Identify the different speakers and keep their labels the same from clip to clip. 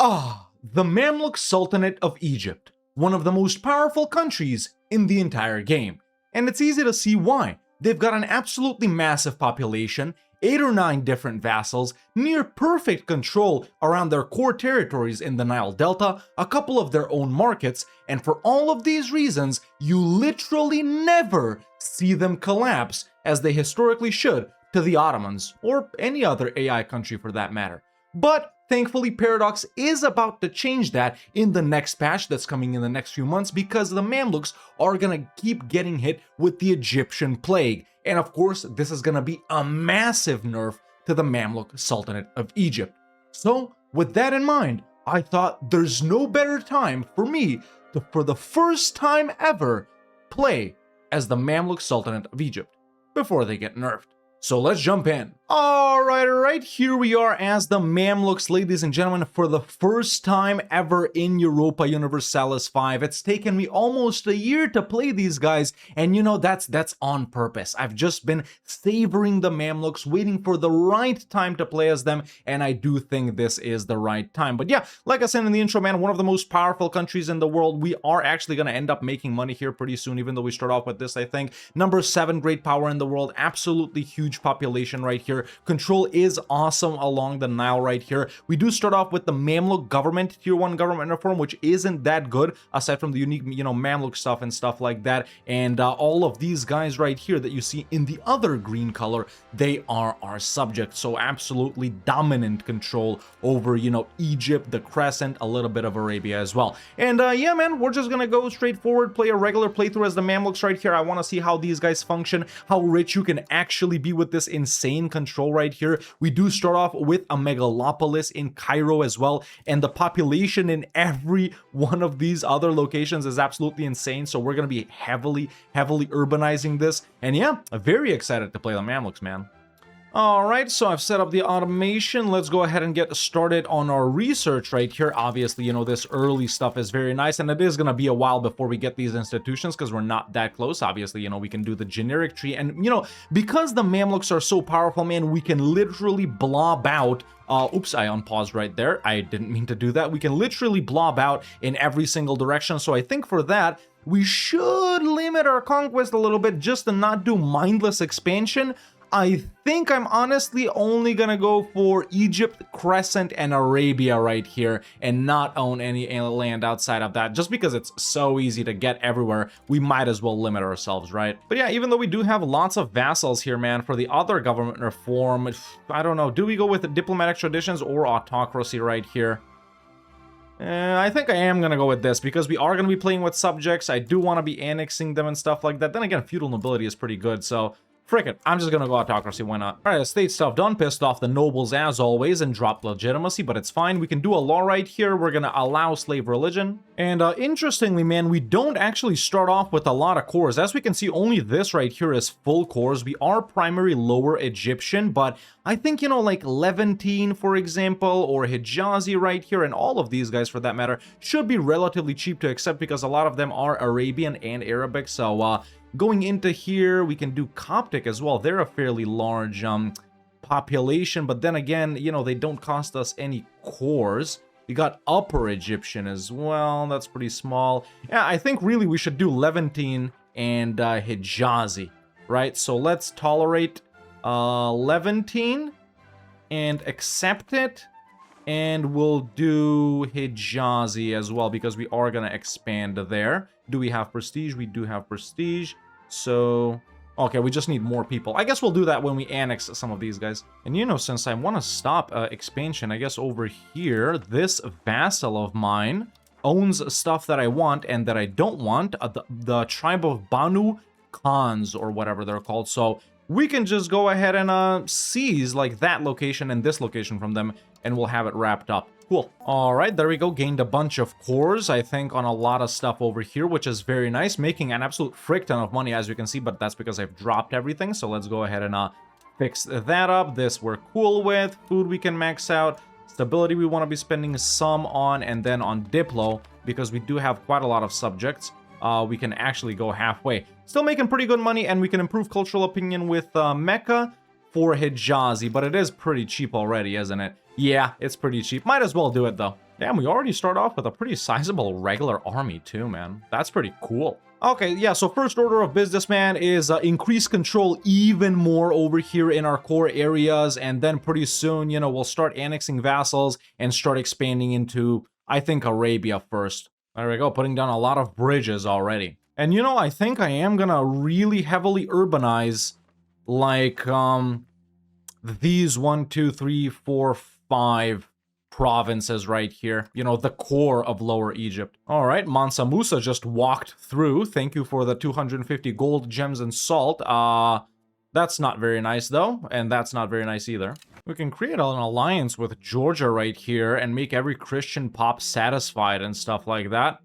Speaker 1: The Mamluk Sultanate of Egypt, one of the most powerful countries in the entire game. And it's easy to see why. They've got an absolutely massive population, 8 or 9 different vassals, near perfect control around their core territories in the Nile Delta, a couple of their own markets, and for all of these reasons, you literally never see them collapse, as they historically should, to the Ottomans, or any other AI country for that matter. But thankfully, Paradox is about to change that in the next patch that's coming in the next few months, because the Mamluks are gonna keep getting hit with the Egyptian plague. And of course, this is gonna be a massive nerf to the Mamluk Sultanate of Egypt. So with that in mind, I thought there's no better time for me to, for the first time ever, play as the Mamluk Sultanate of Egypt before they get nerfed. So let's jump in. Alright, here we are as the Mamluks, ladies and gentlemen, for the first time ever in Europa Universalis 5. It's taken me almost a year to play these guys, and you know, that's on purpose. I've just been savoring the Mamluks, waiting for the right time to play as them, and I do think this is the right time. But yeah, like I said in the intro, man, one of the most powerful countries in the world. We are actually going to end up making money here pretty soon, even though we start off with this, I think. Number 7 great power in the world, absolutely huge population right here. Control is awesome along the Nile right here. We do start off with the Mamluk government, tier 1 government reform, which isn't that good aside from the unique, you know, Mamluk stuff and stuff like that. And all of these guys right here that you see in the other green color, they are our subjects. So absolutely dominant control over, you know, Egypt, the Crescent, a little bit of Arabia as well. And yeah, man, we're just gonna go straight forward, play a regular playthrough as the Mamluks right here. I want to see how these guys function, how rich you can actually be with this insane control right here. We do start off with a megalopolis in Cairo as well, and the population in every one of these other locations is absolutely insane. So we're going to be heavily urbanizing this, and yeah, very excited to play the Mamluks, man. Alright, so I've set up the automation. Let's go ahead and get started on our research right here. Obviously, you know, this early stuff is very nice, and it is going to be a while before we get these institutions because we're not that close. Obviously, you know, we can do the generic tree, and, you know, because the Mamluks are so powerful, man, we can literally blob out. Oops, I unpaused right there. I didn't mean to do that. We can literally blob out in every single direction, so I think for that, we should limit our conquest a little bit just to not do mindless expansion. I think I'm honestly only gonna go for Egypt, Crescent, and Arabia right here, and not own any land outside of that, just because it's so easy to get everywhere. We might as well limit ourselves, right? But yeah, even though we do have lots of vassals here, man, for the other government reform, I don't know, do we go with the diplomatic traditions or autocracy right here? I think I am going to go with this, because we are going to be playing with subjects. I do want to be annexing them and stuff like that. Then again, feudal nobility is pretty good, so frick it, I'm just gonna go autocracy, why not? Alright, estate stuff done, pissed off the nobles as always, and dropped legitimacy, but it's fine. We can do a law right here. We're gonna allow slave religion. And interestingly, man, we don't actually start off with a lot of cores. As we can see, only this right here is full cores. We are primary lower Egyptian, but I think, you know, like Levantine, for example, or Hijazi right here, and all of these guys for that matter, should be relatively cheap to accept, because a lot of them are Arabian and Arabic. So going into here, we can do Coptic as well. They're a fairly large population, but then again, you know, they don't cost us any cores. We got Upper Egyptian as well. That's pretty small. Yeah, I think really we should do Levantine and Hijazi, right? So let's tolerate Levantine and accept it. And we'll do Hijazi as well, because we are going to expand there. Do we have prestige? We do have prestige. So, okay, we just need more people. I guess we'll do that when we annex some of these guys. And, you know, since I want to stop expansion, I guess over here, this vassal of mine owns stuff that I want and that I don't want. The tribe of Banu Khans, or whatever they're called. So we can just go ahead and seize, like, that location and this location from them, and we'll have it wrapped up. Cool. All right, there we go. Gained a bunch of cores, I think, on a lot of stuff over here, which is very nice. Making an absolute frick ton of money, as you can see, but that's because I've dropped everything. So let's go ahead and fix that up. This we're cool with. Food we can max out. Stability we want to be spending some on, and then on Diplo, because we do have quite a lot of subjects. We can actually go halfway. Still making pretty good money, and we can improve cultural opinion with Mecca for Hijazi, but it is pretty cheap already, isn't it? Yeah, it's pretty cheap. Might as well do it, though. Damn, we already start off with a pretty sizable regular army too, man. That's pretty cool. Okay, yeah, so first order of business, man, is increase control even more over here in our core areas, and then pretty soon, you know, we'll start annexing vassals and start expanding into, I think, Arabia first. There we go, putting down a lot of bridges already. And you know, I think I am gonna really heavily urbanize, like, these 1, 2, 3, 4, 5 provinces right here. You know, the core of Lower Egypt. All right, Mansa Musa just walked through. Thank you for the 250 gold, gems, and salt. That's not very nice, though, and that's not very nice either. We can create an alliance with Georgia right here and make every Christian pop satisfied and stuff like that.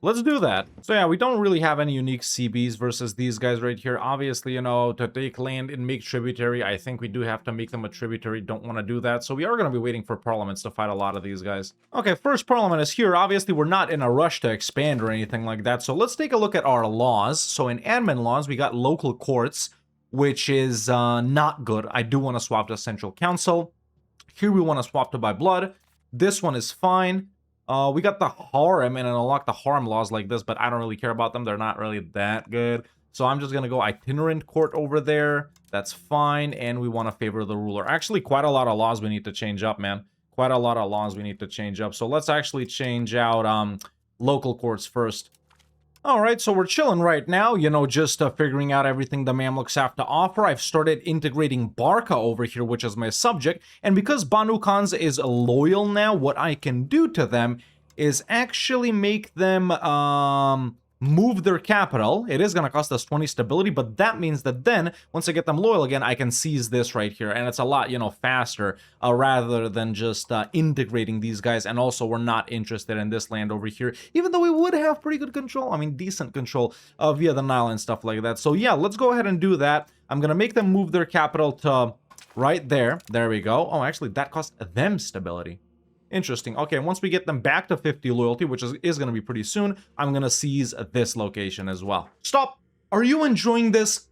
Speaker 1: Let's do that. So yeah, we don't really have any unique CBs versus these guys right here. Obviously, you know, to take land and make tributary, I think we do have to make them a tributary. Don't want to do that. So we are going to be waiting for parliaments to fight a lot of these guys. Okay, first parliament is here. Obviously, we're not in a rush to expand or anything like that. So let's take a look at our laws. So in admin laws, we got local courts, which is not good. I do want to swap to central council. Here we want to swap to by blood. This one is fine. We got the harem and unlock the harem laws like this, but I don't really care about them. They're not really that good. So I'm just going to go itinerant court over there. That's fine. And we want to favor the ruler. Actually, quite a lot of laws we need to change up, man. Quite a lot of laws we need to change up. So let's actually change out local courts first. All right, so we're chilling right now, you know, just figuring out everything the Mamluks have to offer. I've started integrating Barca over here, which is my subject. And because Banu Khans is loyal now, what I can do to them is actually make them move their capital. It is going to cost us 20 stability, but that means that then, once I get them loyal again, I can seize this right here. And it's a lot, you know, faster rather than just integrating these guys. And also, we're not interested in this land over here, even though we would have pretty good control. I mean, decent control via the Nile and stuff like that. So yeah, let's go ahead and do that. I'm going to make them move their capital to right there. There we go. Oh, actually, that cost them stability. Interesting. Okay, once we get them back to 50 loyalty, which is going to be pretty soon, I'm going to seize this location as well. Stop! Are you enjoying this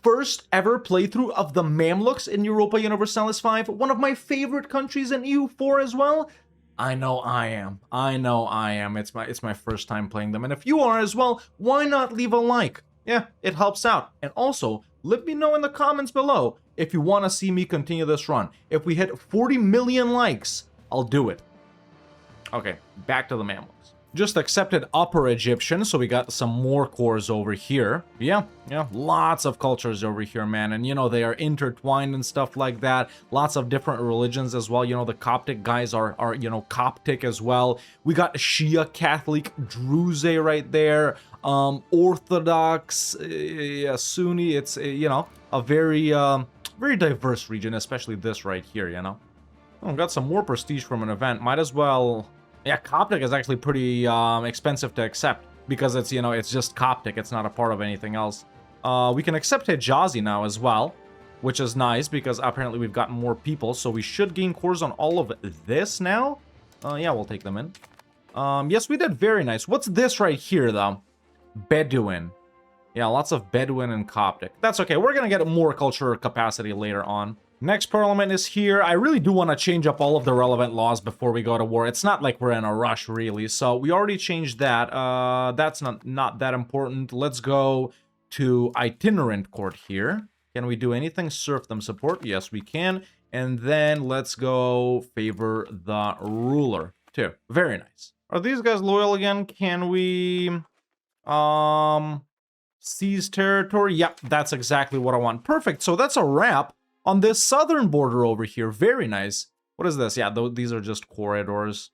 Speaker 1: first ever playthrough of the Mamluks in Europa Universalis 5? One of my favorite countries in EU4 as well? I know I am. I know I am. It's my first time playing them. And if you are as well, why not leave a like? Yeah, it helps out. And also, let me know in the comments below if you want to see me continue this run. If we hit 40 million likes, I'll do it. Okay, back to the Mamluks. Just accepted Upper Egyptian, so we got some more cores over here. Yeah, lots of cultures over here, man. And, you know, they are intertwined and stuff like that. Lots of different religions as well. You know, the Coptic guys are you know, Coptic as well. We got Shia, Catholic, Druze right there. Orthodox, Sunni. It's, you know, a very diverse region, especially this right here, you know. Oh, got some more prestige from an event. Might as well... Yeah, Coptic is actually pretty expensive to accept because it's, you know, it's just Coptic. It's not a part of anything else. We can accept Hijazi now as well, which is nice because apparently we've got more people. So we should gain cores on all of this now. Yeah, we'll take them in. Yes, we did very nice. What's this right here, though? Bedouin. Yeah, lots of Bedouin and Coptic. That's okay. We're going to get more culture capacity later on. Next parliament is here. I really do want to change up all of the relevant laws before we go to war. It's not like we're in a rush, really. So we already changed that. That's not that important. Let's go to itinerant court here. Can we do anything? Serfdom support? Yes, we can. And then let's go favor the ruler, too. Very nice. Are these guys loyal again? Can we... seize territory? Yep, that's exactly what I want. Perfect. So that's a wrap on this southern border over here. Very nice. What is this? Yeah, these are just corridors.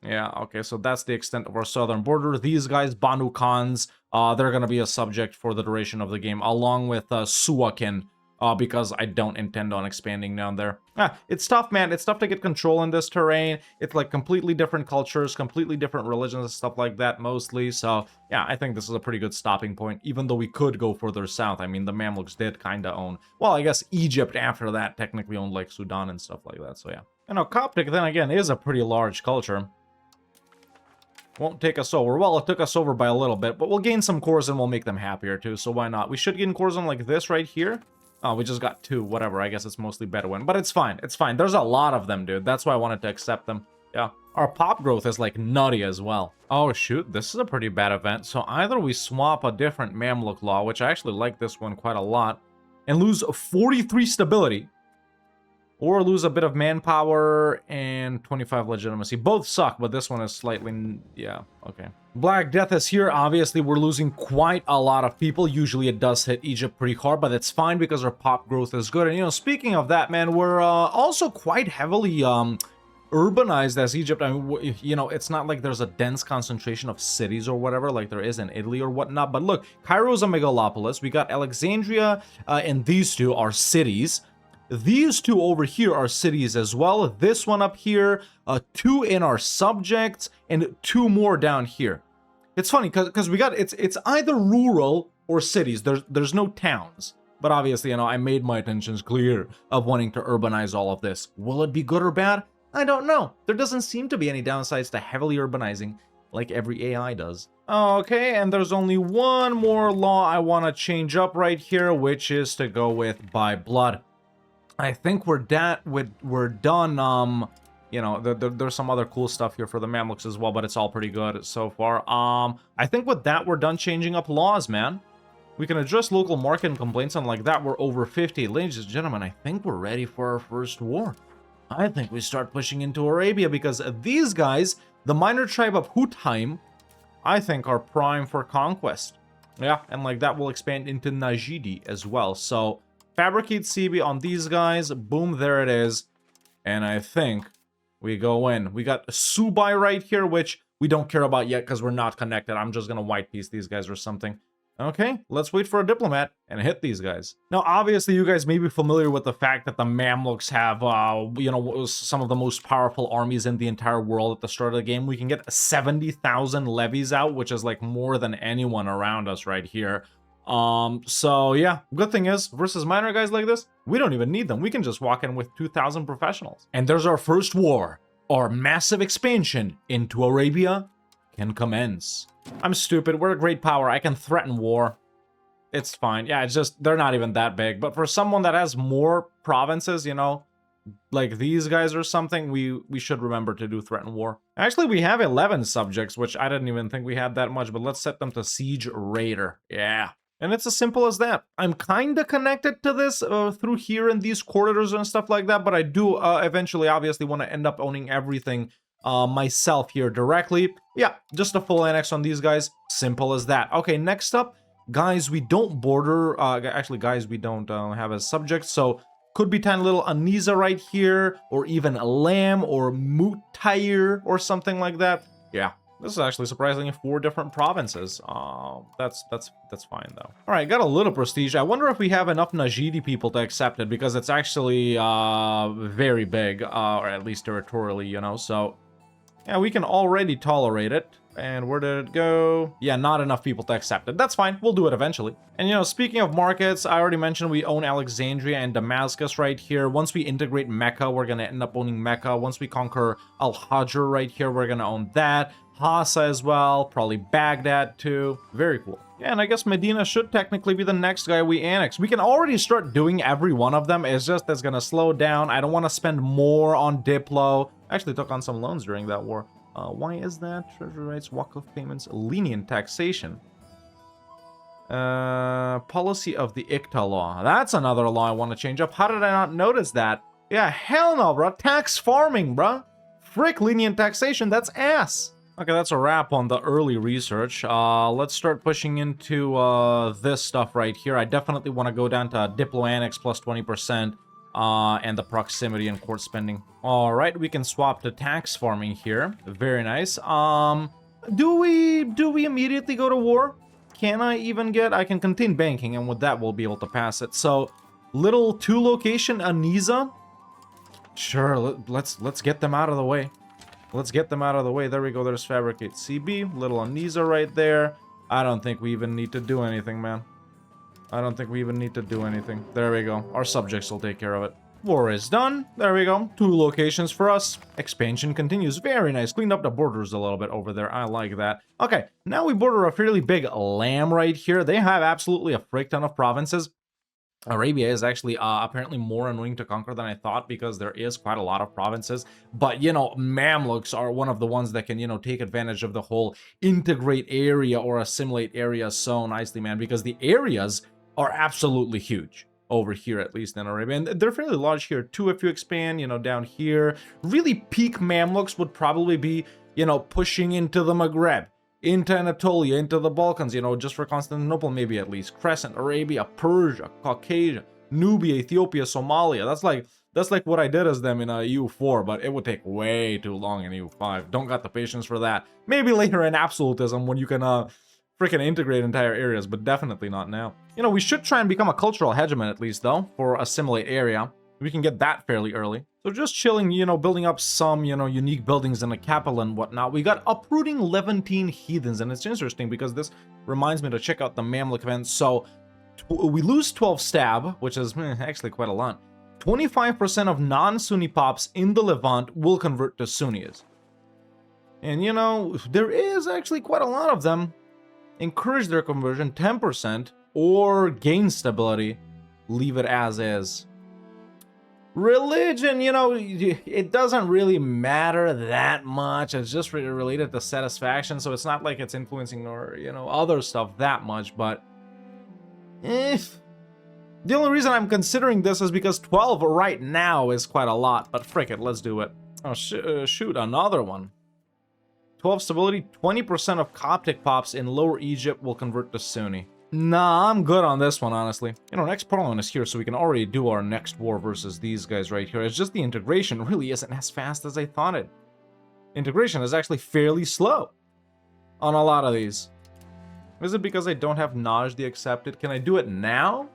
Speaker 1: Yeah, okay, so that's the extent of our southern border. These guys, Banu Khans, they're going to be a subject for the duration of the game, along with Suakin, because I don't intend on expanding down there. It's tough, man. It's tough to get control in this terrain. It's like completely different cultures, completely different religions and stuff like that mostly. So yeah, I think this is a pretty good stopping point, even though we could go further south. I mean, the Mamluks did kind of own, well, I guess Egypt after that technically owned like Sudan and stuff like that. So yeah. You know, Coptic then again is a pretty large culture. Won't take us over. Well, it took us over by a little bit, but we'll gain some cores and we'll make them happier too. So why not? We should gain cores on like this right here. Oh, we just got 2, whatever. I guess it's mostly Bedouin, but it's fine. It's fine. There's a lot of them, dude. That's why I wanted to accept them. Yeah. Our pop growth is like nutty as well. Oh shoot, this is a pretty bad event. So either we swap a different Mamluk law, which I actually like this one quite a lot, and lose 43 stability, or lose a bit of manpower and 25 legitimacy. Both suck, but this one is slightly... yeah, okay. Black Death is here. Obviously, we're losing quite a lot of people. Usually, it does hit Egypt pretty hard, but it's fine because our pop growth is good. And, you know, speaking of that, man, we're also quite heavily urbanized as Egypt. I mean, you know, it's not like there's a dense concentration of cities or whatever like there is in Italy or whatnot. But look, Cairo's a megalopolis. We got Alexandria, and these two are cities. These two over here are cities as well. This one up here, 2 in our subjects, and 2 more down here. It's funny because we got it's either rural or cities. There's no towns. But obviously, you know, I made my intentions clear of wanting to urbanize all of this. Will it be good or bad? I don't know. There doesn't seem to be any downsides to heavily urbanizing like every AI does. Okay, and there's only one more law I want to change up right here, which is to go with by blood. I think we're done. You know, there's some other cool stuff here for the Mamluks as well, but it's all pretty good so far. I think with that, we're done changing up laws, man. We can address local market and complaints, and like that, we're over 50. Ladies and gentlemen, I think we're ready for our first war. I think we start pushing into Arabia because these guys, the minor tribe of Hutheim, I think are prime for conquest. Yeah, and like that will expand into Najidi as well. So fabricate CB on these guys. Boom, there it is. And I think we go in. We got Subai right here, which we don't care about yet because we're not connected. I'm just going to white piece these guys or something. Okay, let's wait for a diplomat and hit these guys. Now, obviously, you guys may be familiar with the fact that the Mamluks have, you know, some of the most powerful armies in the entire world at the start of the game. We can get 70,000 levies out, which is like more than anyone around us right here. So yeah, good thing is, versus minor guys like this, we don't even need them. We can just walk in with 2,000 professionals. And there's our first war. Our massive expansion into Arabia can commence. I'm stupid. We're a great power. I can threaten war. It's fine. Yeah, it's just, they're not even that big. But for someone that has more provinces, you know, like these guys or something, we should remember to do threaten war. Actually, we have 11 subjects, which I didn't even think we had that much, but let's set them to Siege Raider. Yeah. And it's as simple as that. I'm kind of connected to this through here in these corridors and stuff like that, but I do eventually obviously want to end up owning everything myself here directly. Yeah, just a full annex on these guys. Simple as that. Okay, next up, guys, we don't border, actually, guys, we don't have as subjects, so could be tiny little Anisa right here, or even Lamb or Mutair or something like that. Yeah. This is actually surprisingly 4 different provinces. That's fine though. All right, got a little prestige. I wonder if we have enough Najidi people to accept it because it's actually very big, or at least territorially, you know. So yeah, we can already tolerate it. And where did it go? Yeah, not enough people to accept it. That's fine. We'll do it eventually. And, you know, speaking of markets, I already mentioned we own Alexandria and Damascus right here. Once we integrate Mecca, we're going to end up owning Mecca. Once we conquer Al-Hajr right here, we're going to own that. Hassa as well. Probably Baghdad too. Very cool. Yeah, and I guess Medina should technically be the next guy we annex. We can already start doing every one of them. It's just that's going to slow down. I don't want to spend more on Diplo. I actually took on some loans during that war. Why is that? Treasury rights, Waqf payments, lenient taxation. Policy of the ICTA law. That's another law I want to change up. How did I not notice that? Yeah, hell no, bro. Tax farming, bro. Frick lenient taxation. That's ass. Okay, that's a wrap on the early research. Let's start pushing into this stuff right here. I definitely want to go down to Diplo Annex plus 20%. And the proximity and court spending. All right, we can swap to tax farming here. Very nice. Do we immediately go to war? Can I even get? I can contain banking, and with that, we'll be able to pass it. So, little 2 location Anisa. Sure, let's get them out of the way. Let's get them out of the way. There we go. There's fabricate CB. Little Anisa right there. I don't think we even need to do anything, man. I don't think we even need to do anything. There we go. Our subjects will take care of it. War is done. There we go. 2 locations for us. Expansion continues. Very nice. Cleaned up the borders a little bit over there. I like that. Okay, now we border a fairly big Lamb right here. They have absolutely a frick ton of provinces. Arabia is actually apparently more annoying to conquer than I thought because there is quite a lot of provinces. But, Mamluks are one of the ones that can, take advantage of the whole integrate area or assimilate area so nicely, man, because the areas are absolutely huge over here, at least in Arabia. And they're fairly large here, too, if you expand, down here. Really peak Mamluks would probably be, pushing into the Maghreb, into Anatolia, into the Balkans, just for Constantinople, maybe at least. Crescent, Arabia, Persia, Caucasia, Nubia, Ethiopia, Somalia. That's like what I did as them in EU4, but it would take way too long in EU5. Don't got the patience for that. Maybe later in absolutism when you can freaking integrate entire areas, but definitely not now. We should try and become a cultural hegemon at least, though, for assimilate area. We can get that fairly early. So just chilling, building up some, unique buildings in the capital and whatnot. We got uprooting Levantine heathens, and it's interesting because this reminds me to check out the Mamluk event. So we lose 12 stab, which is actually quite a lot. 25% of non-Sunni pops in the Levant will convert to Sunnis. And, there is actually quite a lot of them. Encourage their conversion, 10%, or gain stability, leave it as is. Religion, it doesn't really matter that much. It's just related to satisfaction, so it's not like it's influencing or, other stuff that much, but the only reason I'm considering this is because 12 right now is quite a lot, but frick it, let's do it. Oh, shoot, another one. 12 stability, 20% of Coptic pops in Lower Egypt will convert to Sunni. Nah, I'm good on this one, honestly. Next parliament is here, so we can already do our next war versus these guys right here. It's just the integration really isn't as fast as I thought it. Integration is actually fairly slow on a lot of these. Is it because I don't have Naj the accepted? Can I do it now?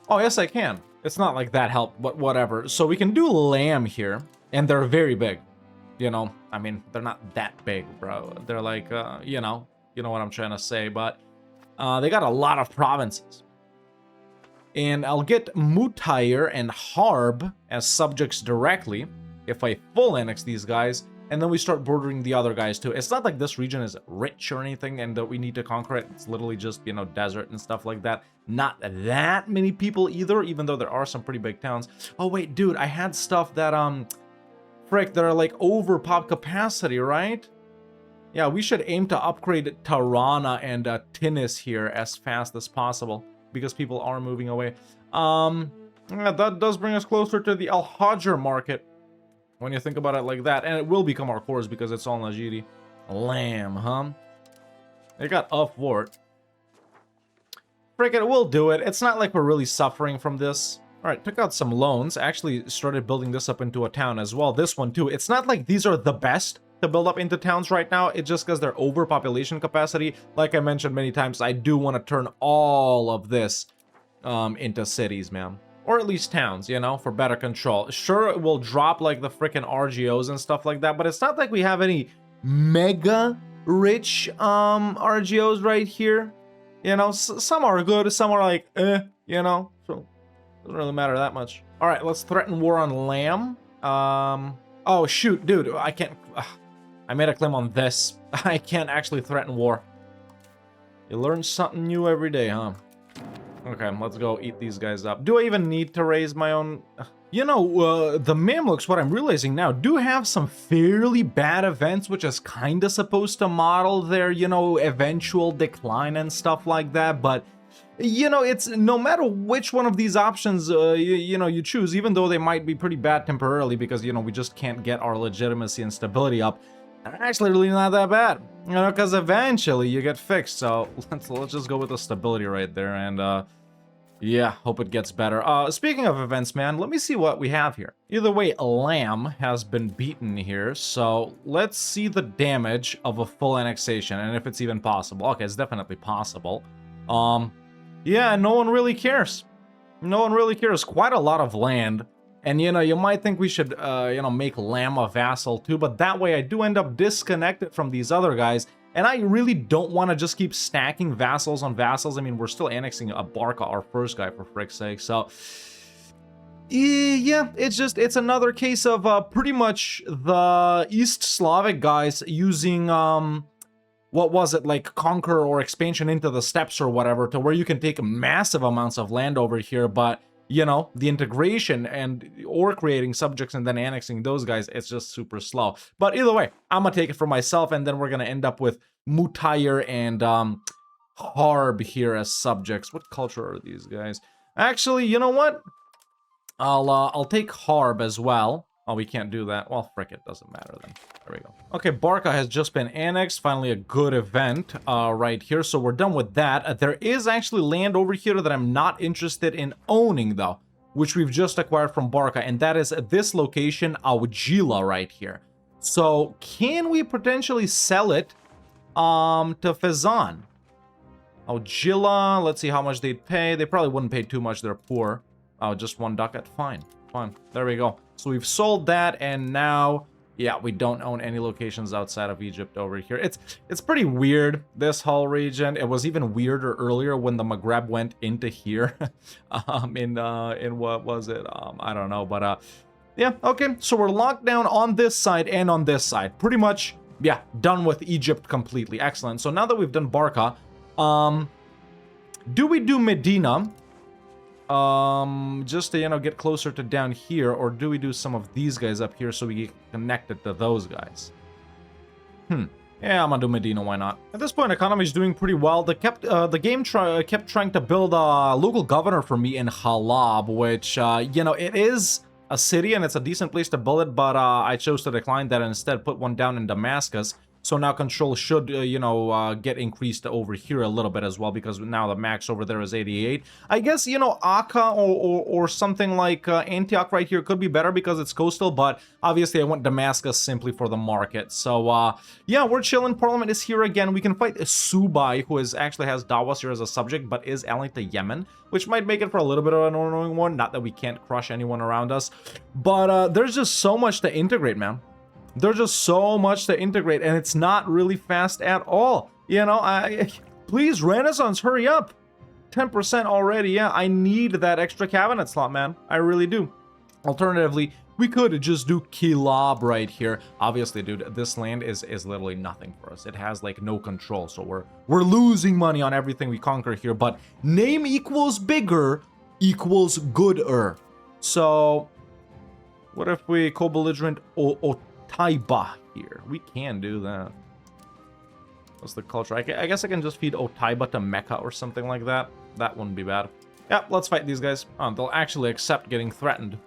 Speaker 1: Oh, yes, I can. It's not like that helped, but whatever. So we can do Lamb here, and they're very big. I mean, they're not that big, bro. They're like, you know what I'm trying to say, but they got a lot of provinces. And I'll get Mutayr and Harb as subjects directly if I full annex these guys, and then we start bordering the other guys too. It's not like this region is rich or anything and that we need to conquer it. It's literally just, desert and stuff like that. Not that many people either, even though there are some pretty big towns. Oh wait, dude, I had stuff that, frick, that are like over pop capacity, right? Yeah, we should aim to upgrade Tirana and Tinis here as fast as possible because people are moving away. Yeah, that does bring us closer to the Al-Hajr market when you think about it like that, and it will become our cores because it's all Najidi. Lamb, huh? They got Wart. Frick it, we'll do it. It's not like we're really suffering from this. Alright, took out some loans. Actually started building this up into a town as well. This one too. It's not like these are the best to build up into towns right now. It's just because they're over population capacity. Like I mentioned many times, I do want to turn all of this into cities, man. Or at least towns, for better control. Sure, it will drop like the freaking RGOs and stuff like that, but it's not like we have any mega rich RGOs right here. Some are good, some are like, so doesn't really matter that much. All right, let's threaten war on Lamb. Oh shoot, dude, I can't. I made a claim on this. I can't actually threaten war. You learn something new every day, huh? Okay, let's go eat these guys up. Do I even need to raise my own? The Mamluks, what I'm realizing now, do have some fairly bad events, which is kind of supposed to model their, eventual decline and stuff like that, but it's no matter which one of these options, you choose, even though they might be pretty bad temporarily because, we just can't get our legitimacy and stability up. They're actually really not that bad, because eventually you get fixed. So let's just go with the stability right there. And, yeah, hope it gets better. Speaking of events, man, let me see what we have here. Either way, Lamb has been beaten here. So let's see the damage of a full annexation and if it's even possible. Okay, it's definitely possible. Yeah, no one really cares. No one really cares. Quite a lot of land. And, you might think we should, make Lamb a vassal too, but that way I do end up disconnected from these other guys, and I really don't want to just keep stacking vassals on vassals. I mean, we're still annexing Barca, our first guy, for frick's sake, so... Yeah, it's another case of pretty much the East Slavic guys using, what was it, like conquer or expansion into the steppes or whatever, to where you can take massive amounts of land over here, but you know, the integration and or creating subjects and then annexing those guys, it's just super slow. But either way, I'm gonna take it for myself, and then we're gonna end up with Mutayr and Harb here as subjects. What culture are these guys? Actually, you know what? I'll take Harb as well. Oh, we can't do that. Well, frick, it doesn't matter then. There we go. Okay, Barca has just been annexed. Finally, a good event right here. So we're done with that. There is actually land over here that I'm not interested in owning, though, which we've just acquired from Barca, and that is this location, Aujila, right here. So can we potentially sell it to Fezan? Aujila, let's see how much they'd pay. They probably wouldn't pay too much. They're poor. Oh, just 1 ducat. Fine. Fine. There we go. So we've sold that, and now, yeah, we don't own any locations outside of Egypt over here. It's pretty weird, this whole region. It was even weirder earlier when the Maghreb went into here. In what was it? I don't know, but yeah, okay. So we're locked down on this side and on this side. Pretty much, yeah, done with Egypt completely. Excellent. So now that we've done Barca, do we do Medina? Just to, you know, get closer to down here, or do we do some of these guys up here so we get connected to those guys? Yeah, I'm gonna do Medina, why not? At this point, economy is doing pretty well. The game kept trying to build a local governor for me in Halab, which, you know, it is a city and it's a decent place to build it, but I chose to decline that and instead put one down in Damascus. So now control should, you know, get increased over here a little bit as well, because now the max over there is 88. I guess, you know, Akka or something like Antioch right here could be better because it's coastal, but obviously I went Damascus simply for the market. So, yeah, we're chilling. Parliament is here again. We can fight Subai, who actually has Dawas here as a subject, but is allied to Yemen, which might make it for a little bit of an annoying one. Not that we can't crush anyone around us, but there's just so much to integrate, man. There's just so much to integrate, and it's not really fast at all. You know, please, Renaissance, hurry up. 10% already, yeah. I need that extra cabinet slot, man. I really do. Alternatively, we could just do Kilab right here. Obviously, dude, this land is literally nothing for us. It has, like, no control, so we're losing money on everything we conquer here, but name equals bigger equals gooder. So, what if we co-belligerent Otaiba here? We can do that. What's the culture? I guess I can just feed Otaiba to Mecca or something like that. That wouldn't be bad. Yeah, let's fight these guys. Oh, they'll actually accept getting threatened.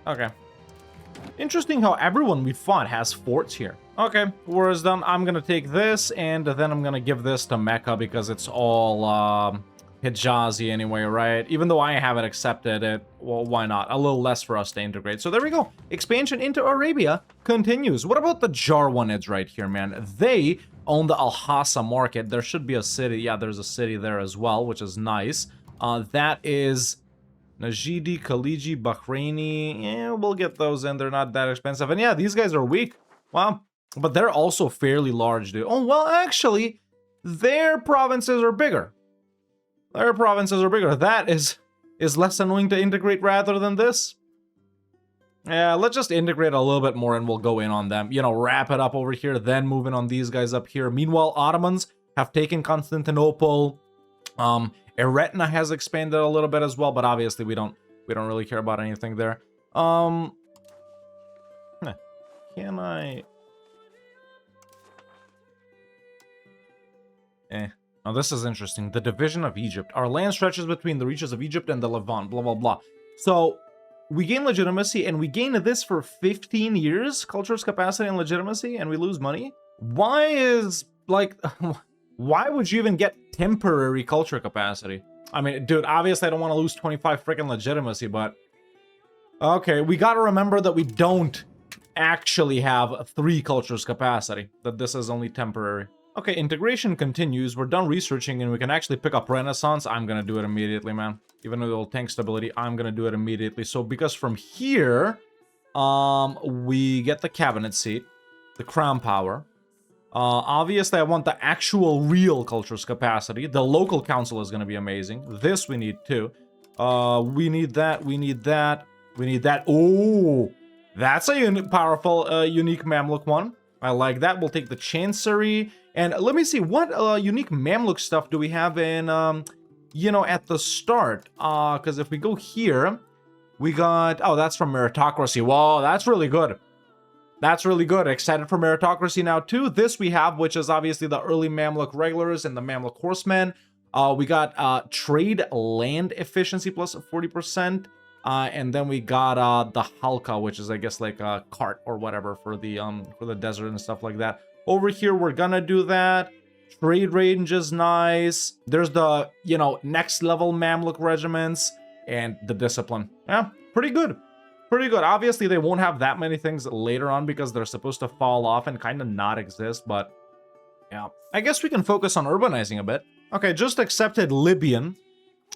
Speaker 1: Okay. Interesting how everyone we fought has forts here. Okay, war is done. I'm gonna take this, and then I'm gonna give this to Mecca because it's all Hijazi anyway, right? Even though I haven't accepted it, well, why not? A little less for us to integrate. So there we go. Expansion into Arabia continues. What about the Jarwanids right here, man? They own the Al-Hassa market. There should be a city. Yeah, there's a city there as well, which is nice. That is Najidi, Khaliji, Bahraini. Yeah, we'll get those in. They're not that expensive. And yeah, these guys are weak. Wow. But they're also fairly large, dude. Oh, well, actually, their provinces are bigger. Their provinces are bigger. That is less annoying to integrate rather than this. Yeah, let's just integrate a little bit more and we'll go in on them. You know, wrap it up over here, then move in on these guys up here. Meanwhile, Ottomans have taken Constantinople. Eretna has expanded a little bit as well, but obviously we don't really care about anything there. Can I... Now this is interesting. The division of Egypt. Our land stretches between the reaches of Egypt and the Levant, blah, blah, blah. So we gain legitimacy and we gain this for 15 years, culture's capacity and legitimacy, and we lose money? Why is, like, why would you even get temporary culture capacity? I mean, dude, obviously I don't want to lose 25 freaking legitimacy, but... Okay, we gotta remember that we don't actually have 3 cultures capacity, that this is only temporary. Okay, integration continues. We're done researching and we can actually pick up Renaissance. I'm gonna do it immediately, man. Even though it'll tank stability, I'm gonna do it immediately. So because from here, we get the cabinet seat, the crown power. Obviously, I want the actual real culture's capacity. The local council is gonna be amazing. This we need too. We need that, we need that, we need that. Oh, that's a powerful, unique Mamluk one. I like that. We'll take the Chancery. And let me see, what unique Mamluk stuff do we have in you know, at the start. Because if we go here, we got, oh, that's from meritocracy. Whoa, that's really good. That's really good. Excited for meritocracy now too. This we have, which is obviously the early Mamluk regulars and the Mamluk horsemen. We got trade land efficiency plus 40%. And then we got the halka, which is I guess like a cart or whatever for the desert and stuff like that. Over here we're gonna do that. Trade range is nice. There's the, you know, next level Mamluk regiments and the discipline. Yeah, pretty good. Pretty good. Obviously, they won't have that many things later on because they're supposed to fall off and kind of not exist, but yeah. I guess we can focus on urbanizing a bit. Okay, just accepted Libyan.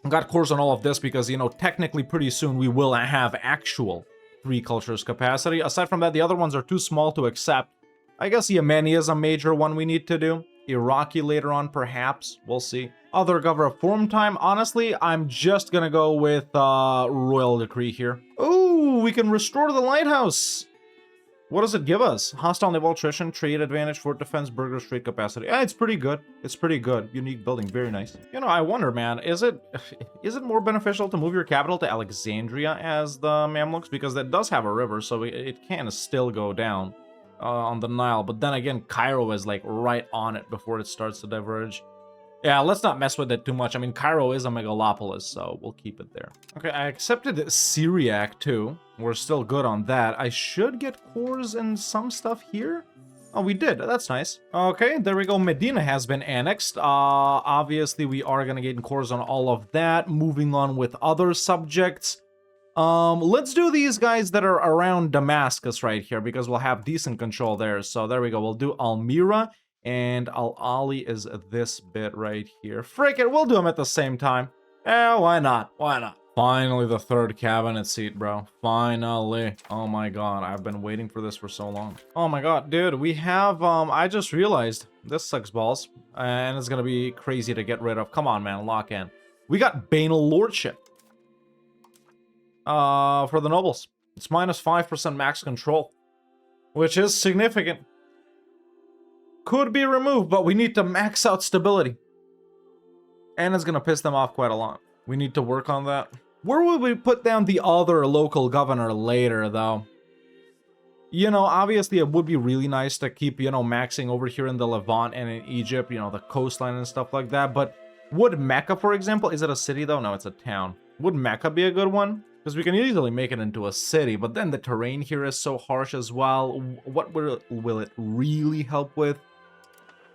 Speaker 1: Got course on all of this because, you know, technically pretty soon we will have actual 3 cultures capacity. Aside from that, the other ones are too small to accept. I guess Yemeni is a major one we need to do. Iraqi later on, perhaps. We'll see. Other governor form time. Honestly, I'm just gonna go with royal decree here. Oh, we can restore the lighthouse. What does it give us? Hostile naval attrition, trade advantage, fort defense, burgers, trade capacity. Yeah, it's pretty good. It's pretty good. Unique building, very nice. You know, I wonder, man, is it more beneficial to move your capital to Alexandria as the Mamluks? Because that does have a river, so it can still go down on the Nile. But then again, Cairo is like right on it before it starts to diverge. Yeah, let's not mess with it too much. I mean, Cairo is a megalopolis, so we'll keep it there. Okay, I accepted Syriac too. We're still good on that. I should get cores and some stuff here. Oh, we did. That's nice. Okay, there we go. Medina has been annexed. Obviously, we are gonna get cores on all of that. Moving on with other subjects. Let's do these guys that are around Damascus right here because we'll have decent control there. So there we go. We'll do Almira. And Al-Ali is this bit right here. Frick it, we'll do them at the same time. Why not? Why not? Finally, the 3rd cabinet seat, bro. Finally. Oh my god, I've been waiting for this for so long. Oh my god, dude, we have, I just realized this sucks balls. And it's gonna be crazy to get rid of. Come on, man, lock in. We got Banal Lordship. For the nobles. It's minus 5% max control, which is significant. Could be removed, but we need to max out stability. And it's gonna piss them off quite a lot. We need to work on that. Where would we put down the other local governor later, though? You know, obviously it would be really nice to keep, you know, maxing over here in the Levant and in Egypt, you know, the coastline and stuff like that. But would Mecca, for example, is it a city though? No, it's a town. Would Mecca be a good one? Because we can easily make it into a city, but then the terrain here is so harsh as well. What will it really help with?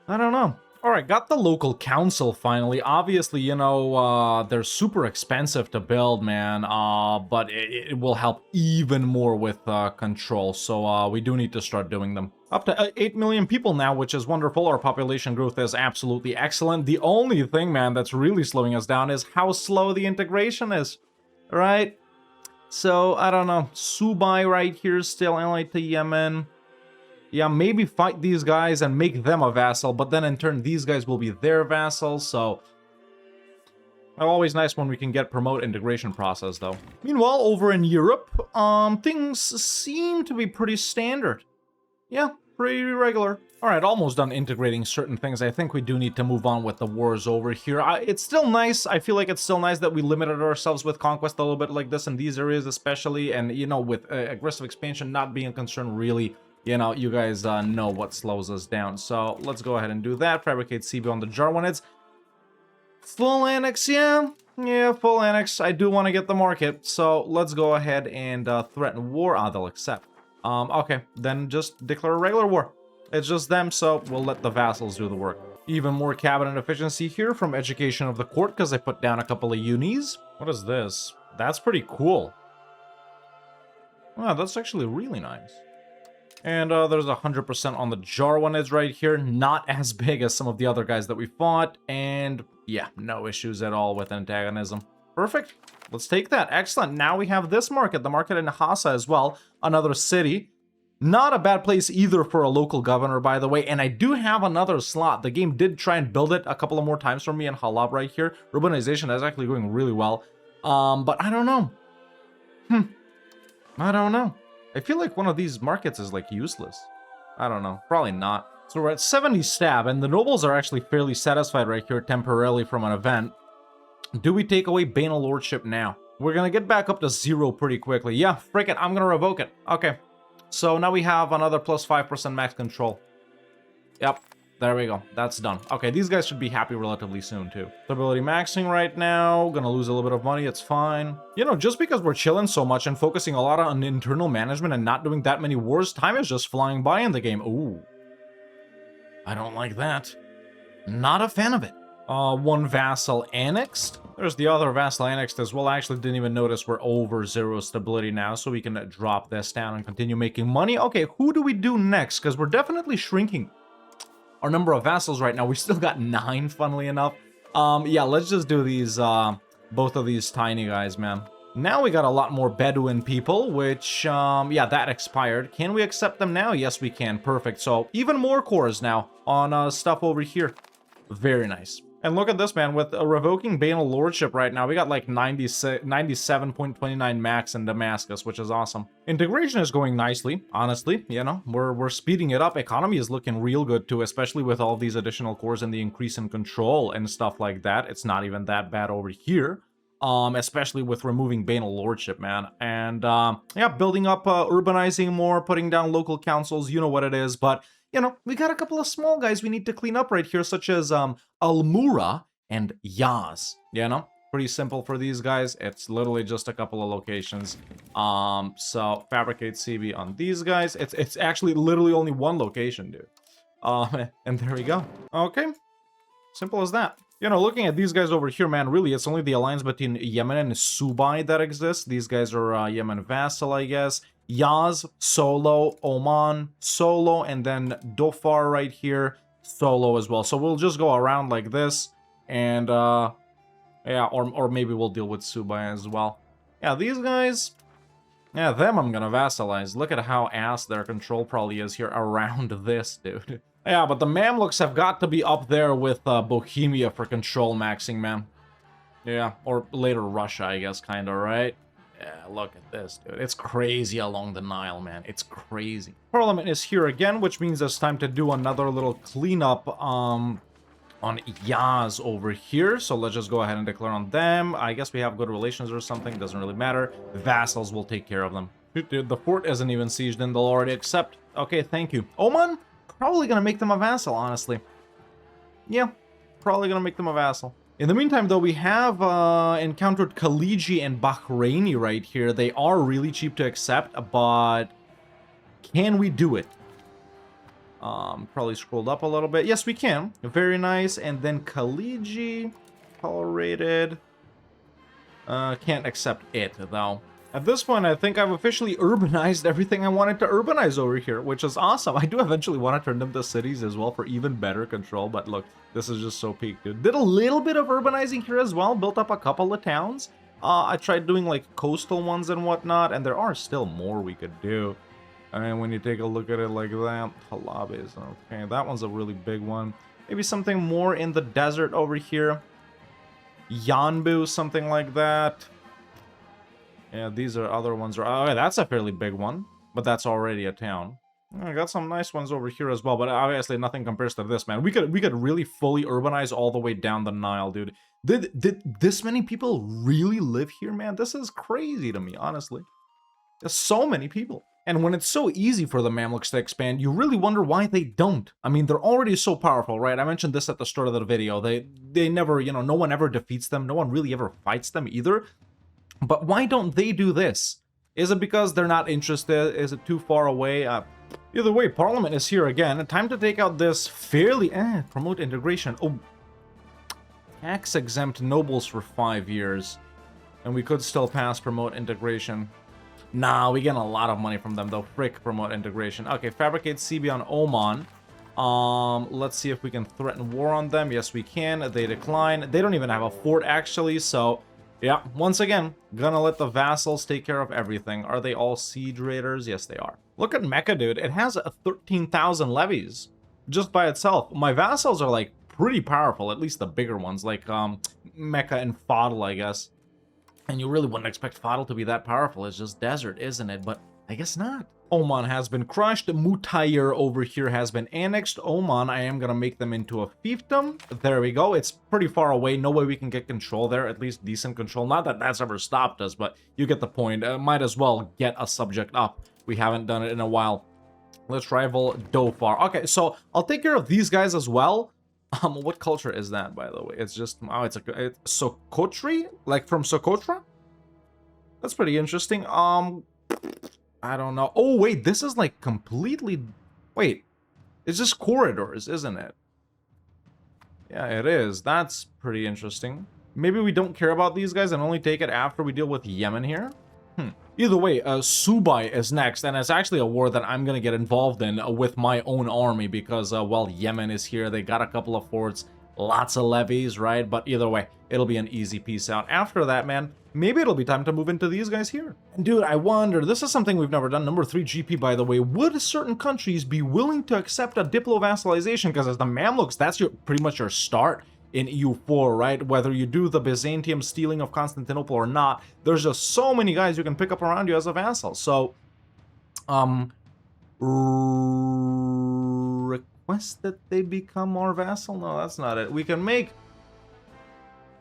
Speaker 1: I don't know. All right, got the local council finally. Obviously, you know, they're super expensive to build, man, but it will help even more with control. So we do need to start doing them. Up to 8 million people now, which is wonderful. Our population growth is absolutely excellent. The only thing, man, that's really slowing us down is how slow the integration is, right? So, I don't know. Subai right here, still allied to Yemen. Yeah, maybe fight these guys and make them a vassal, but then in turn these guys will be their vassals, so... Always nice when we can get promote integration process, though. Meanwhile, over in Europe, things seem to be pretty standard. Yeah, pretty regular. Alright, almost done integrating certain things. I think we do need to move on with the wars over here. It's still nice. I feel like it's still nice that we limited ourselves with conquest a little bit like this in these areas especially, and, you know, with aggressive expansion not being a concern really... You know, you guys know what slows us down. So let's go ahead and do that. Fabricate CB on the Jarwanids. Full annex, yeah. Yeah, full annex. I do want to get the market. So let's go ahead and threaten war. They'll accept. Okay, then just declare a regular war. It's just them, so we'll let the vassals do the work. Even more cabinet efficiency here from education of the court because I put down a couple of unis. What is this? That's pretty cool. Wow, that's actually really nice. And there's 100% on the Jarwanids right here. Not as big as some of the other guys that we fought. And yeah, no issues at all with antagonism. Perfect. Let's take that. Excellent. Now we have this market. The market in Hassa as well. Another city. Not a bad place either for a local governor, by the way. And I do have another slot. The game did try and build it a couple of more times for me in Halab right here. Urbanization is actually going really well. But I don't know. I don't know. I feel like one of these markets is, like, useless. I don't know. Probably not. So we're at 70 stab, and the nobles are actually fairly satisfied right here temporarily from an event. Do we take away Banal Lordship now? We're gonna get back up to 0 pretty quickly. Yeah, frick it, I'm gonna revoke it. Okay. So now we have another plus 5% max control. Yep. There we go. That's done. Okay, these guys should be happy relatively soon, too. Stability maxing right now. Gonna lose a little bit of money. It's fine. You know, just because we're chilling so much and focusing a lot on internal management and not doing that many wars, time is just flying by in the game. Ooh. I don't like that. Not a fan of it. One vassal annexed. There's the other vassal annexed as well. I actually didn't even notice we're over 0 stability now, so we can drop this down and continue making money. Okay, who do we do next? Because we're definitely shrinking our number of vassals right now. We still got 9, funnily enough. Yeah, let's just do these, both of these tiny guys, man. Now we got a lot more Bedouin people, which, yeah, that expired. Can we accept them now? Yes, we can. Perfect. So, even more cores now on stuff over here. Very nice. And look at this, man. With revoking Banal Lordship right now, we got like 97.29 max in Damascus, which is awesome. Integration is going nicely, honestly. You know, we're speeding it up. Economy is looking real good too, especially with all these additional cores and the increase in control and stuff like that. It's not even that bad over here. Especially with removing Banal Lordship, man. And, yeah, building up, urbanizing more, putting down local councils, you know what it is. But, you know, we got a couple of small guys we need to clean up right here, such as, Almura and Yaz, you know? Pretty simple for these guys. It's literally just a couple of locations. So, fabricate CB on these guys. It's actually literally only one location, dude. And there we go. Okay. Simple as that. You know, looking at these guys over here, man, really, it's only the alliance between Yemen and Subai that exists. These guys are Yemen vassal, I guess. Yaz, solo. Oman, solo. And then Dhofar right here, solo as well. So we'll just go around like this. And, yeah, or maybe we'll deal with Subai as well. Yeah, these guys... Yeah, them I'm gonna vassalize. Look at how ass their control probably is here around this, dude. Yeah, but the Mamluks have got to be up there with Bohemia for control maxing, man. Yeah, or later Russia, I guess, kinda, right? Yeah, look at this, dude. It's crazy along the Nile, man. It's crazy. Parliament is here again, which means it's time to do another little cleanup, on Yaz over here. So let's just go ahead and declare on them. I guess we have good relations or something. Doesn't really matter. Vassals will take care of them. Dude, the fort isn't even sieged and they'll already accept. Okay, thank you. Oman? Probably gonna make them a vassal, honestly. Yeah, probably gonna make them a vassal. In the meantime, though, we have encountered Khaliji and Bahraini right here. They are really cheap to accept, but can we do it? Probably scrolled up a little bit. Yes, we can. Very nice. And then Khaliji, tolerated. Can't accept it, though. At this point, I think I've officially urbanized everything I wanted to urbanize over here, which is awesome. I do eventually want to turn them to cities as well for even better control, but look, this is just so peak, dude. Did a little bit of urbanizing here as well, built up a couple of towns. I tried doing, like, coastal ones and whatnot, and there are still more we could do. And when you take a look at it like that, Halab is okay. That one's a really big one. Maybe something more in the desert over here. Yanbu, something like that. Yeah, these are other ones. Oh, yeah, that's a fairly big one, but that's already a town. I got some nice ones over here as well, but obviously nothing compares to this, man. We could really fully urbanize all the way down the Nile, dude. Did this many people really live here, man? This is crazy to me, honestly. There's so many people. And when it's so easy for the Mamluks to expand, you really wonder why they don't. I mean, they're already so powerful, right? I mentioned this at the start of the video. They never, you know, no one ever defeats them. No one really ever fights them either. But why don't they do this? Is it because they're not interested? Is it too far away? Either way, Parliament is here again. Time to take out this fairly... promote integration. Oh, tax-exempt nobles for 5 years. And we could still pass promote integration. Nah, we get a lot of money from them, though. Frick, promote integration. Okay, fabricate CB on Oman. Let's see if we can threaten war on them. Yes, we can. They decline. They don't even have a fort, actually, so... Yeah, once again, gonna let the vassals take care of everything. Are they all siege raiders? Yes, they are. Look at Mecca, dude. It has 13,000 levies just by itself. My vassals are, like, pretty powerful, at least the bigger ones, like Mecca and Fadl, I guess. And you really wouldn't expect Fadl to be that powerful. It's just desert, isn't it? But I guess not. Oman has been crushed. Mutayr over here has been annexed. Oman, I am going to make them into a fiefdom. There we go. It's pretty far away. No way we can get control there. At least decent control. Not that that's ever stopped us, but you get the point. Might as well get a subject up. We haven't done it in a while. Let's rival Dhofar. Okay, so I'll take care of these guys as well. What culture is that, by the way? It's just, oh, it's Sokotri? Like from Socotra? That's pretty interesting. I don't know. Oh, wait, this is like completely... Wait, it's just corridors, isn't it? Yeah, it is. That's pretty interesting. Maybe we don't care about these guys and only take it after we deal with Yemen here? Either way, Subai is next, and it's actually a war that I'm going to get involved in with my own army because, well, Yemen is here. They got a couple of forts, lots of levies, right? But either way, it'll be an easy piece out. After that, man, maybe it'll be time to move into these guys here. And dude, I wonder, this is something we've never done. Number 3 GP, by the way. Would certain countries be willing to accept a diplo-vassalization? Because as the Mamluks, that's pretty much your start in EU4, right? Whether you do the Byzantium stealing of Constantinople or not, there's just so many guys you can pick up around you as a vassal. So, request that they become our vassal? No, that's not it. We can make...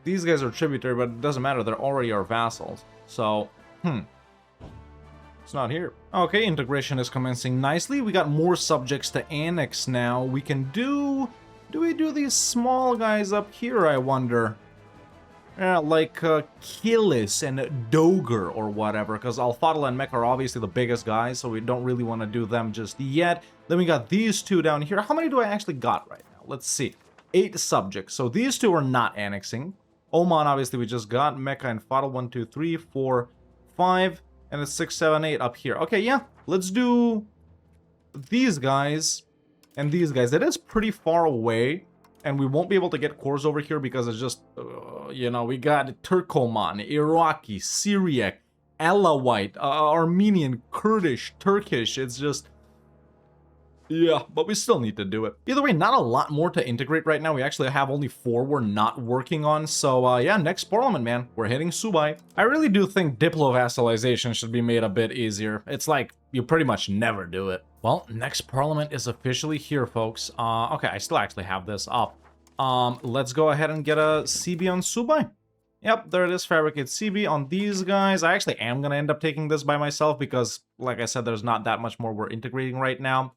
Speaker 1: These guys are tributary, but it doesn't matter. They're already our vassals. So, it's not here. Okay, integration is commencing nicely. We got more subjects to annex now. We can do... Do we do these small guys up here, I wonder? Yeah, like Kilis and Doger or whatever, because Al-Fadl and Mecca are obviously the biggest guys, so we don't really want to do them just yet. Then we got these two down here. How many do I actually got right now? Let's see. 8 subjects. So these two are not annexing. Oman, obviously, we just got. Mecca and Fadl, 1, 2, 3, 4, 5, and it's 6, 7, 8 up here. Okay, yeah. Let's do these guys. And these guys, it is pretty far away, and we won't be able to get cores over here because it's just, you know, we got Turkoman, Iraqi, Syriac, Alawite, Armenian, Kurdish, Turkish. It's just, yeah, but we still need to do it. Either way, not a lot more to integrate right now. We actually have only 4 we're not working on. So, yeah, next parliament, man. We're hitting Subai. I really do think diplo-vassalization should be made a bit easier. It's like, you pretty much never do it. Well, next parliament is officially here, folks. Okay, I still actually have this up. Let's go ahead and get a CB on Subai. Yep, there it is, fabricate CB on these guys. I actually am going to end up taking this by myself because, like I said, there's not that much more we're integrating right now.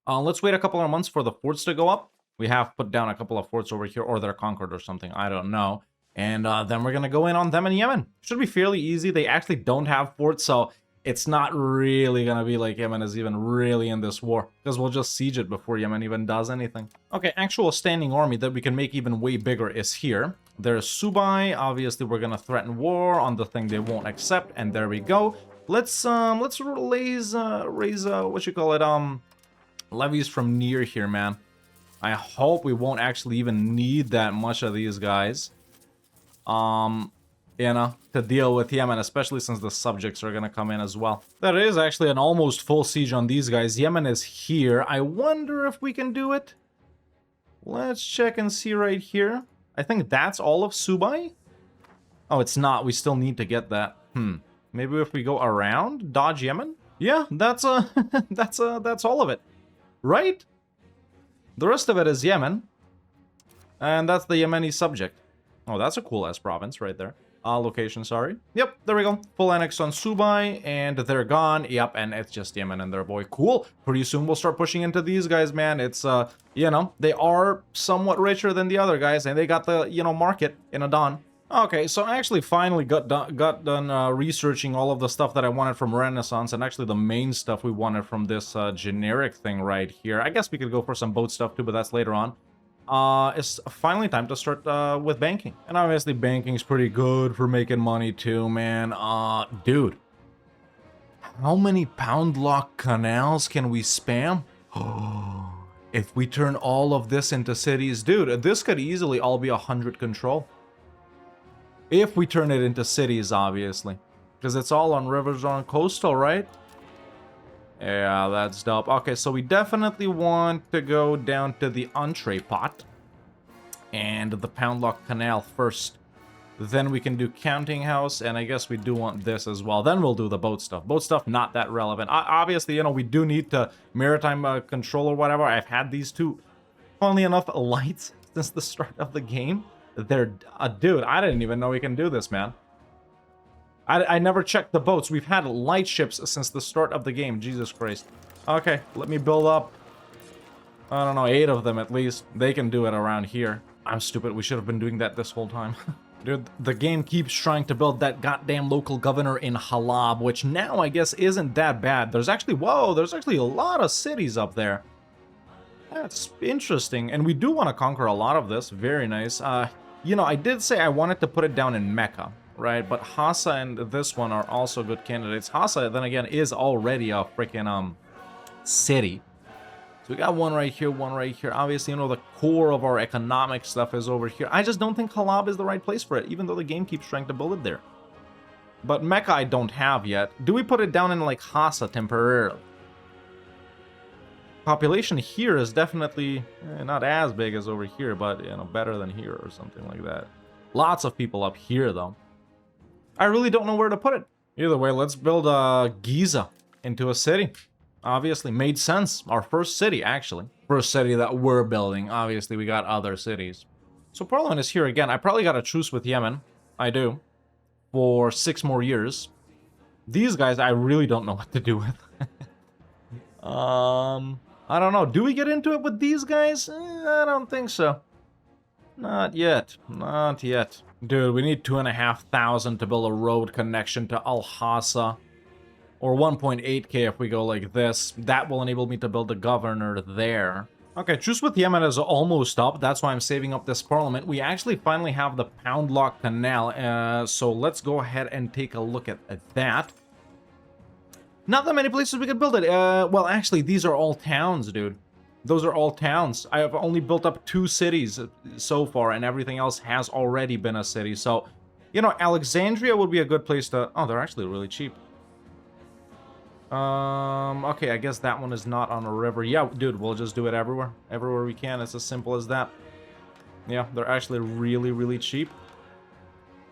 Speaker 1: Let's wait a couple of months for the forts to go up. We have put down a couple of forts over here, or they're conquered or something, I don't know. And then we're going to go in on them in Yemen. Should be fairly easy. They actually don't have forts, so it's not really going to be like Yemen is even really in this war, because we'll just siege it before Yemen even does anything. Okay, actual standing army that we can make even way bigger is here. There's Subai. Obviously, we're going to threaten war on the thing they won't accept, and there we go. Let's raise what you call it, levies from near here, man. I hope we won't actually even need that much of these guys. You know, to deal with Yemen, especially since the subjects are gonna come in as well. That is actually an almost full siege on these guys. Yemen is here. I wonder if we can do it. Let's check and see right here. I think that's all of Subai. Oh, it's not. We still need to get that. Maybe if we go around, dodge Yemen? Yeah, that's that's all of it. Right? The rest of it is Yemen. And that's the Yemeni subject. Oh, that's a cool-ass province right there. Location, sorry. Yep, there we go. Full annex on Subai, and they're gone. Yep, and it's just Yemen and their boy. Cool. Pretty soon we'll start pushing into these guys, man. It's, you know, they are somewhat richer than the other guys, and they got the, you know, market in Adan. Okay, so I actually finally got done researching all of the stuff that I wanted from Renaissance, and actually the main stuff we wanted from this generic thing right here. I guess we could go for some boat stuff too, but that's later on. It's finally time to start with banking. And obviously banking's pretty good for making money too, man. Dude, how many pound lock canals can we spam? If we turn all of this into cities, dude, this could easily all be 100 control. If we turn it into cities, obviously. Because it's all on rivers on coastal, right? Yeah, that's dope. Okay, so we definitely want to go down to the entree pot. And the Pound Lock Canal first. Then we can do counting house, and I guess we do want this as well. Then we'll do the boat stuff. Boat stuff, not that relevant. Obviously, you know, we do need to maritime control or whatever. I've had these two, funnily enough, lights since the start of the game. They're, dude, I didn't even know we can do this, man. I never checked the boats. We've had light ships since the start of the game. Jesus Christ. Okay, let me build up, I don't know, 8 of them at least. They can do it around here. I'm stupid. We should have been doing that this whole time. Dude, the game keeps trying to build that goddamn local governor in Halab, which now I guess isn't that bad. There's actually, whoa, there's actually a lot of cities up there. That's interesting. And we do want to conquer a lot of this. Very nice. You know, I did say I wanted to put it down in Mecca, right? But Hassa and this one are also good candidates. Hassa, then again, is already a freaking city. So we got one right here, one right here. Obviously, you know, the core of our economic stuff is over here. I just don't think Halab is the right place for it, even though the game keeps trying to build it there. But Mecca I don't have yet. Do we put it down in, like, Hassa temporarily? Population here is definitely not as big as over here, but, you know, better than here or something like that. Lots of people up here, though. I really don't know where to put it. Either way, let's build Giza into a city. Obviously, made sense. Our first city, actually. First city that we're building. Obviously, we got other cities. So Parliament is here again. I probably got a truce with Yemen. I do. For 6 more years. These guys, I really don't know what to do with. I don't know. Do we get into it with these guys? I don't think so. Not yet. Not yet. Dude, we need 2,500 to build a road connection to Al-Hassa. Or 1.8k if we go like this. That will enable me to build a governor there. Okay, truce with Yemen is almost up. That's why I'm saving up this parliament. We actually finally have the Pound Lock Canal. So let's go ahead and take a look at that. Not that many places we could build it. Well, actually, these are all towns, dude. Those are all towns. I have only built up 2 cities so far, and everything else has already been a city. So, you know, Alexandria would be a good place to... Oh, they're actually really cheap. Okay, I guess that one is not on a river. Yeah, dude, we'll just do it everywhere. Everywhere we can. It's as simple as that. Yeah, they're actually really, really cheap.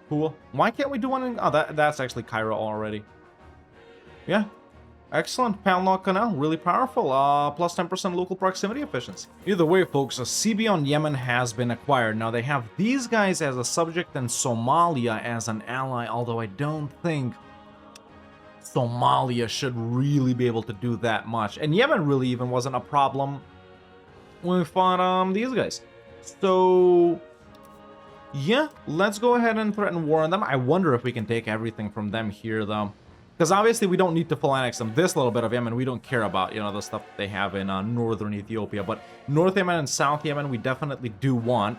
Speaker 1: Cool. Why can't we do one in... Oh, that's actually Cairo already. Yeah. Excellent. Pound Lock Canal. Really powerful. Plus 10% local proximity efficiency. Either way, folks, CB on Yemen has been acquired. Now, they have these guys as a subject and Somalia as an ally, although I don't think Somalia should really be able to do that much. And Yemen really even wasn't a problem when we fought these guys. So, yeah, let's go ahead and threaten war on them. I wonder if we can take everything from them here, though. Because obviously we don't need to full annex them. This little bit of Yemen we don't care about, you know, the stuff they have in northern Ethiopia. But North Yemen and South Yemen we definitely do want.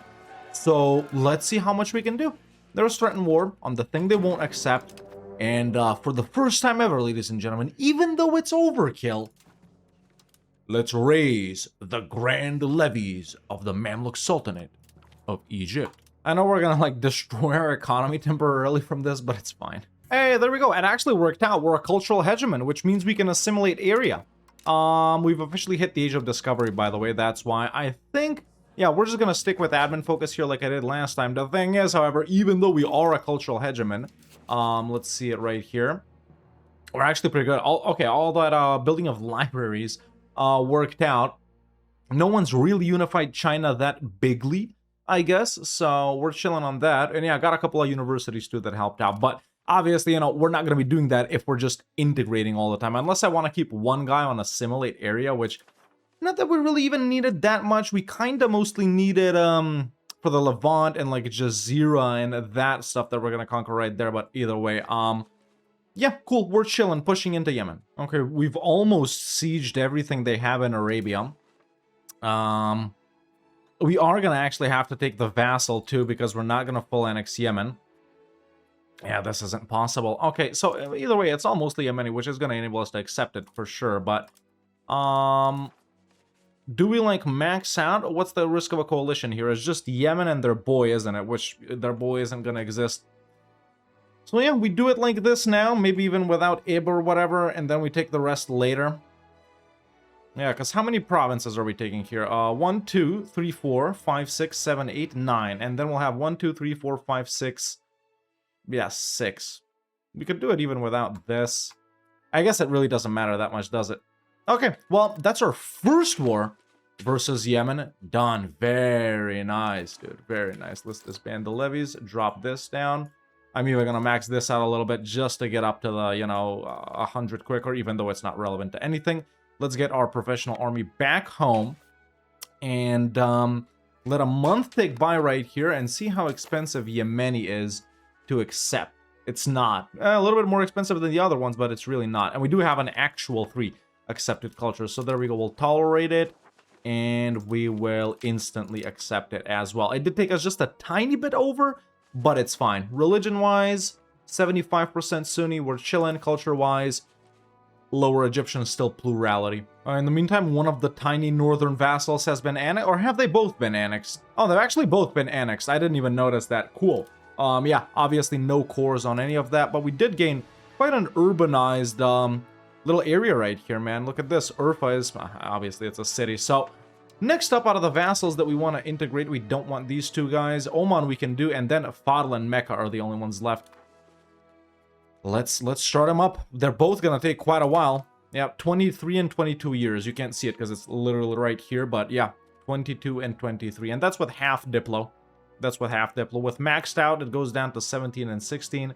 Speaker 1: So let's see how much we can do. There's threatened war on the thing they won't accept. And for the first time ever, ladies and gentlemen, even though it's overkill, let's raise the grand levies of the Mamluk Sultanate of Egypt. I know we're gonna, like, destroy our economy temporarily from this, but it's fine. Hey, there we go. It actually worked out. We're a cultural hegemon, which means we can assimilate area. We've officially hit the age of discovery, by the way. That's why I think, yeah, we're just gonna stick with admin focus here like I did last time. The thing is, however, even though we are a cultural hegemon, let's see it right here. We're actually pretty good. All that building of libraries worked out. No one's really unified China that bigly, I guess. So we're chilling on that. And yeah, I got a couple of universities too that helped out. But obviously, you know, we're not going to be doing that if we're just integrating all the time. Unless I want to keep one guy on assimilate area, which, not that we really even needed that much. We kind of mostly needed, for the Levant and, like, Jazeera and that stuff that we're going to conquer right there. But either way, yeah, cool. We're chilling, pushing into Yemen. Okay, we've almost sieged everything they have in Arabia. We are going to actually have to take the vassal, too, because we're not going to full annex Yemen. Yeah, this isn't possible. Okay, so either way, it's all mostly Yemeni, which is going to enable us to accept it for sure. But, do we, like, max out? What's the risk of a coalition here? It's just Yemen and their boy, isn't it? Which, their boy isn't going to exist. So yeah, we do it like this now, maybe even without Ib or whatever, and then we take the rest later. Yeah, because how many provinces are we taking here? 1, 2, 3, 4, 5, 6, 7, 8, 9. And then we'll have 1, 2, 3, 4, 5, 6... Yeah, 6. We could do it even without this. I guess it really doesn't matter that much, does it? Okay, well, that's our first war versus Yemen. Done. Very nice, dude. Very nice. Let's disband the levies. Drop this down. I'm even gonna max this out a little bit just to get up to the, 100 quicker, even though it's not relevant to anything. Let's get our professional army back home. And let a month tick by right here and see how expensive Yemeni is to accept. It's not. A little bit more expensive than the other ones, but it's really not. And we do have an actual 3 accepted cultures. So there we go. We'll tolerate it. And we will instantly accept it as well. It did take us just a tiny bit over, but it's fine. Religion-wise, 75% Sunni. We're chilling. Culture-wise, Lower Egyptian still plurality. In the meantime, one of the tiny northern vassals has been annexed. Or have they both been annexed? Oh, they've actually both been annexed. I didn't even notice that. Cool. Yeah, obviously no cores on any of that, but we did gain quite an urbanized little area right here, man. Look at this. Urfa is, obviously it's a city. So next up out of the vassals that we want to integrate, we don't want these 2 guys. Oman we can do, and then Fadl and Mecca are the only ones left. Let's start them up. They're both gonna take quite a while. Yeah, 23 and 22 years. You can't see it because it's literally right here, but yeah, 22 and 23. And that's with half Diplo. That's with half Diplo. With maxed out, it goes down to 17 and 16.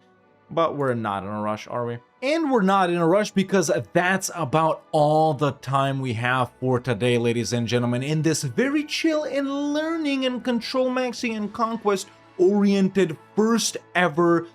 Speaker 1: But we're not in a rush, are we? And we're not in a rush because that's about all the time we have for today, ladies and gentlemen, in this very chill and learning and control maxing and conquest oriented first ever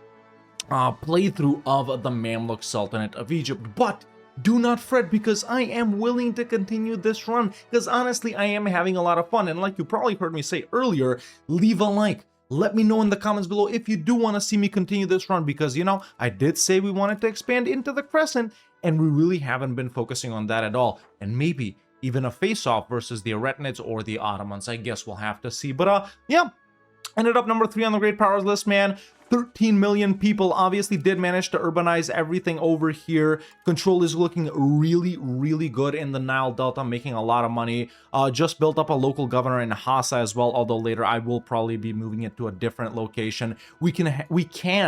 Speaker 1: playthrough of the Mamluk Sultanate of Egypt. But do not fret, because I am willing to continue this run, because honestly I am having a lot of fun. And like you probably heard me say earlier, leave a like. Let me know in the comments below if you do want to see me continue this run, because, I did say we wanted to expand into the Crescent, and we really haven't been focusing on that at all. And maybe even a face-off versus the Aretinids or the Ottomans. I guess we'll have to see. But, yeah, ended up number 3 on the Great Powers list, man. 13 million people obviously did manage to urbanize everything over here. Control is looking really, really good in the Nile Delta, making a lot of money. Just built up a local governor in Hassa as well, although later I will probably be moving it to a different location. We can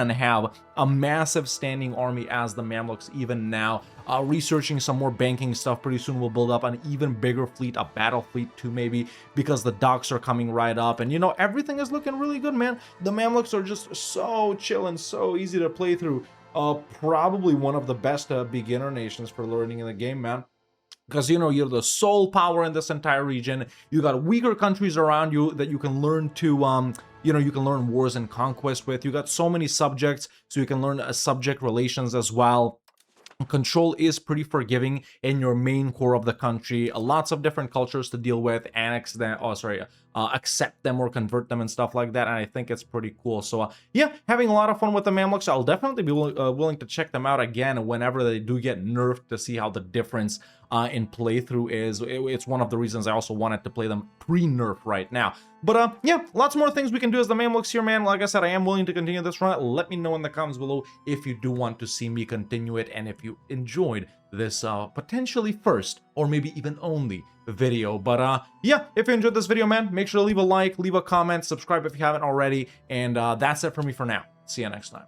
Speaker 1: have a massive standing army as the Mamluks even now. Researching some more banking stuff. Pretty soon we'll build up an even bigger fleet, a battle fleet too maybe, because the docks are coming right up. And everything is looking really good, man. The Mamluks are just so chill and so easy to play through. Probably one of the best beginner nations for learning in the game, man. Because, you're the sole power in this entire region. You got weaker countries around you that you can learn to, you can learn wars and conquest with. You got so many subjects, so you can learn subject relations as well. Control is pretty forgiving in your main core of the country. Lots of different cultures to deal with, annex them, accept them or convert them and stuff like that. And I think it's pretty cool. So yeah, having a lot of fun with the Mamluks. I'll definitely be willing to check them out again whenever they do get nerfed, to see how the difference in playthrough is. It's one of the reasons I also wanted to play them pre-nerf right now. But yeah, lots more things we can do as the Mamluks here, man. Like I said, I am willing to continue this run. Let me know in the comments below if you do want to see me continue it, and if you enjoyed this potentially first or maybe even only video. But yeah, if you enjoyed this video, man, make sure to leave a like, leave a comment, subscribe if you haven't already, and that's it for me for now. See you next time.